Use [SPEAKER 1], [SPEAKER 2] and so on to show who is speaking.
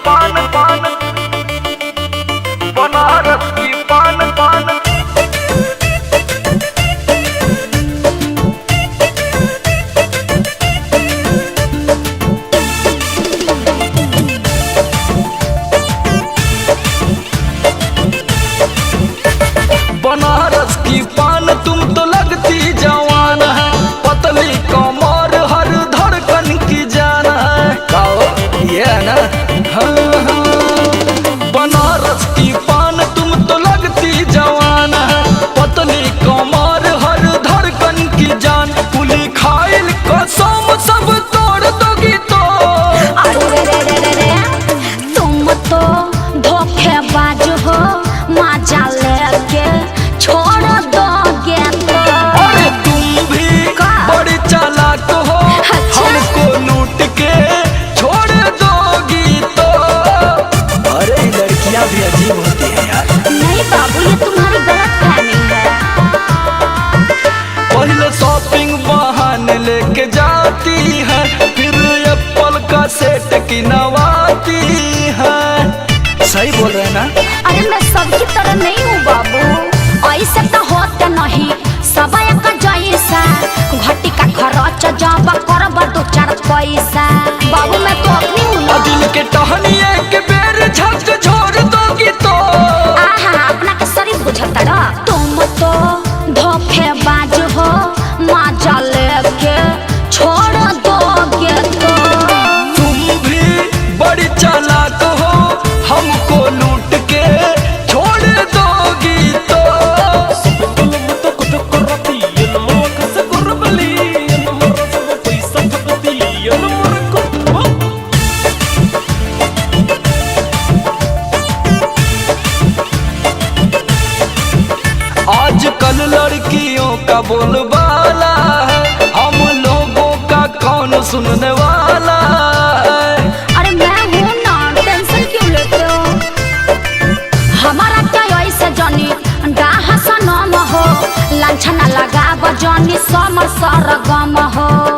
[SPEAKER 1] पान पान, बनारस की पान पान। बनारस की पान तुम तो लगती जवान है, पतली कमर हर धड़कन की जान है। गाओ ये है ना, हाँ हाँ। बनारस की पान तुम तो लगती जवान है, पतली कमर हर धड़कन की जान। पुली खाइल कसम सब तोड़ दोगी तो।
[SPEAKER 2] तुम तो धोखेबाज हो, मजा लेके छोड़ दोगे तो।
[SPEAKER 1] अरे तुम भी बड़ी चालाक हो, हमको लूट के छोड़ दोगी तो। अरे लड़कियां भी अजीब होती है यार।
[SPEAKER 2] नहीं बाबू, ये तुम्हारी गलतफहमी है।
[SPEAKER 1] पहले शॉपिंग बहाने लेके जाती है, फिर एप्पल का सेट की नवाती है। सही बोल रहे हैं ना?
[SPEAKER 2] अरे मैं सबकी तरह नहीं हूँ बाबू, ऐसे तो होते नहीं सब का जैसा। घटी का खर्च जब करब 2-4 पैसा। बाबू मैं तो अपनी हूँ ना।
[SPEAKER 1] दिल के टहनिए के बेर झक छोड़ दोगी तो।
[SPEAKER 2] आहा, अपना के शरीफ बुझता रहा। तुम तो धोखेबाज हो, मजा लेके छोड़ दोगे तो।
[SPEAKER 1] तुम भी बड़ी चालाक हो, हमको लूट के छोड़ दोगी तो। आजकल लड़कियों का बोलबाला है, हम लोगों का कौन सुनने वाला है।
[SPEAKER 2] अरे मैं हूँ ना, टेंशन क्यों लेते हो? हमारा क्या ऐसे जानी डाहा सनम हो, लांछना लगा बजानी समर सरगम हो।